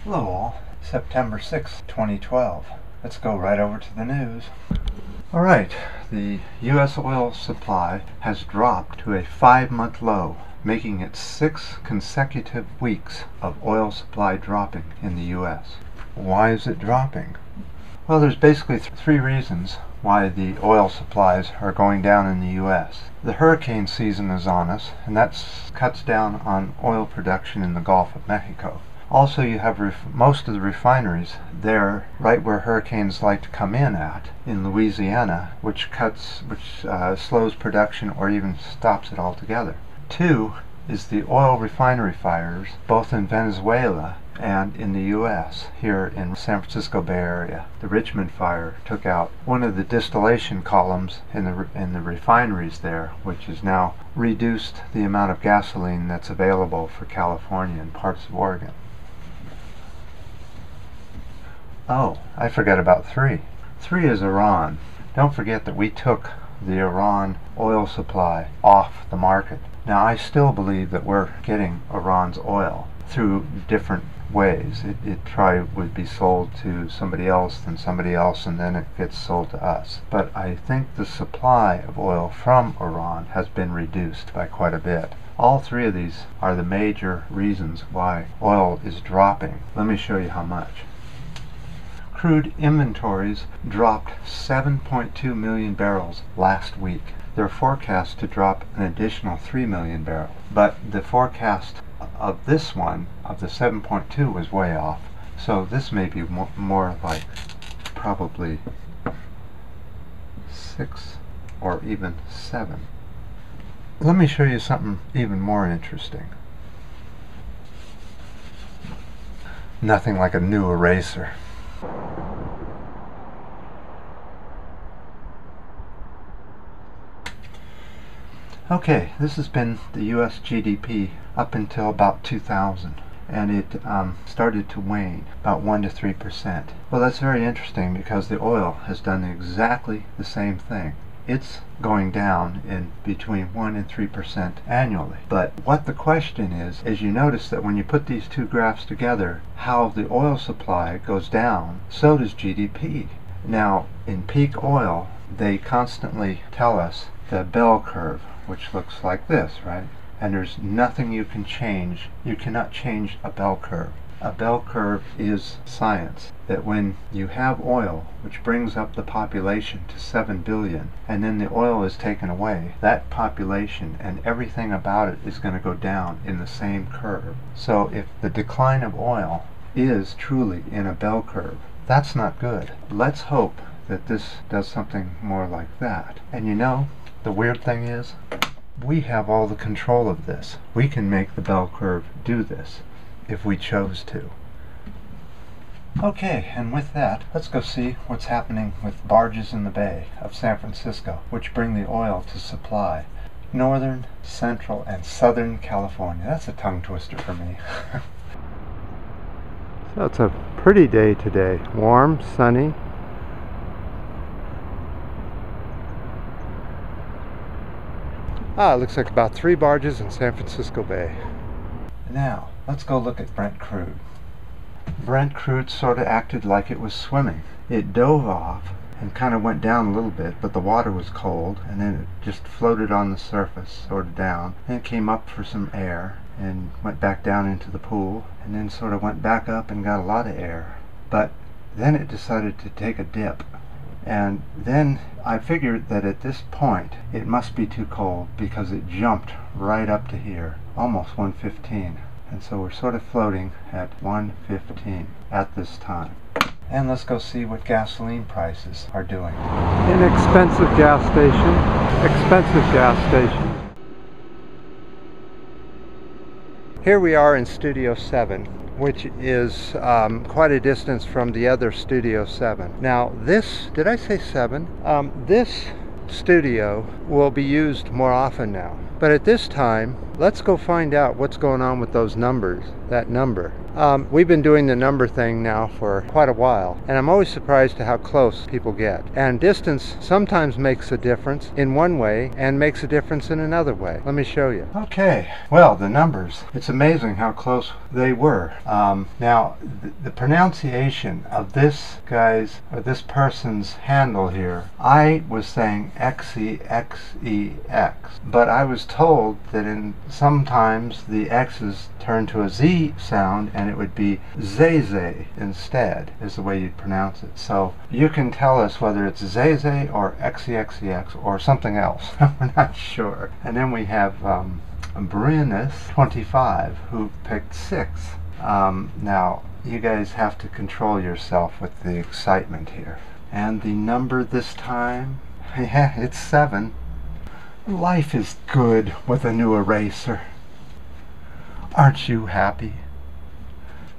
Hello all, September 6, 2012. Let's go right over to the news. Alright, the U.S. oil supply has dropped to a 5-month low, making it 6 consecutive weeks of oil supply dropping in the U.S. Why is it dropping? Well, there's basically 3 reasons why the oil supplies are going down in the U.S. The hurricane season is on us, and that cuts down on oil production in the Gulf of Mexico. Also, you have most of the refineries there, right where hurricanes like to come in Louisiana, which slows production or even stops it altogether. 2 is the oil refinery fires, both in Venezuela and in the U.S., here in San Francisco Bay Area. The Richmond fire took out one of the distillation columns in the refineries there, which has now reduced the amount of gasoline that's available for California and parts of Oregon. Oh, I forgot about 3. 3 is Iran. Don't forget that we took the Iran oil supply off the market. Now, I still believe that we're getting Iran's oil through different ways. It probably would be sold to somebody else, and then it gets sold to us. But I think the supply of oil from Iran has been reduced by quite a bit. All 3 of these are the major reasons why oil is dropping. Let me show you how much. Crude inventories dropped 7.2 million barrels last week. They're forecast to drop an additional 3 million barrels. But the forecast of this one, of the 7.2, was way off. So this may be more like probably 6 or even 7. Let me show you something even more interesting. Nothing like a new eraser. Okay, this has been the U.S. GDP up until about 2000, and it started to wane about 1 to 3%. Well, that's very interesting because the oil has done exactly the same thing. It's going down in between 1 and 3% annually. But what the question is you notice that when you put these 2 graphs together, how the oil supply goes down, so does GDP. Now, in peak oil, they constantly tell us the bell curve, which looks like this, right? And there's nothing you can change. You cannot change a bell curve. A bell curve is science. That when you have oil, which brings up the population to 7 billion, and then the oil is taken away, that population and everything about it is going to go down in the same curve. So if the decline of oil is truly in a bell curve, that's not good. Let's hope that this does something more like that. And you know, the weird thing is, we have all the control of this. We can make the bell curve do this if we chose to. Okay, and with that, let's go see what's happening with barges in the Bay of San Francisco, which bring the oil to supply northern, central, and southern California. That's a tongue twister for me. So it's a pretty day today. Warm, sunny. It looks like about 3 barges in San Francisco Bay. Now, let's go look at Brent Crude. Brent Crude sort of acted like it was swimming. It dove off and kind of went down a little bit, but the water was cold, and then it just floated on the surface, sort of down. Then it came up for some air and went back down into the pool, and then sort of went back up and got a lot of air. But then it decided to take a dip. And then I figured that at this point it must be too cold because it jumped right up to here, almost 115. And so we're sort of floating at 115 at this time. And let's go see what gasoline prices are doing. Inexpensive gas station, expensive gas station. Here we are in Studio 7, which is quite a distance from the other Studio 7. Now this, did I say 7? This studio will be used more often now. But at this time, let's go find out what's going on with those numbers, that number. We've been doing the number thing now for quite a while, and I'm always surprised to how close people get. And distance sometimes makes a difference in one way and makes a difference in another way. Let me show you. Okay, well, the numbers. It's amazing how close they were. Now, the pronunciation of this guy's, or this person's handle here, I was saying X-E-X-E-X, but I was told that sometimes the X's turn to a Z sound and it would be Zay instead, is the way you'd pronounce it. So you can tell us whether it's Zay or X-E-X-E-X or something else. We're not sure. And then we have Brinus 25 who picked 6. Now you guys have to control yourself with the excitement here. And the number this time, yeah, it's 7. Life is good with a new eraser. Aren't you happy?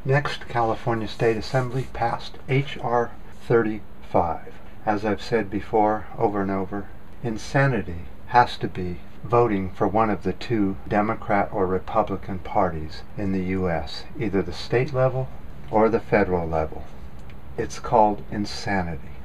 Next, California State Assembly passed H.R. 35. As I've said before, over and over, insanity has to be voting for one of the 2 Democrat or Republican parties in the U.S., either the state level or the federal level. It's called insanity.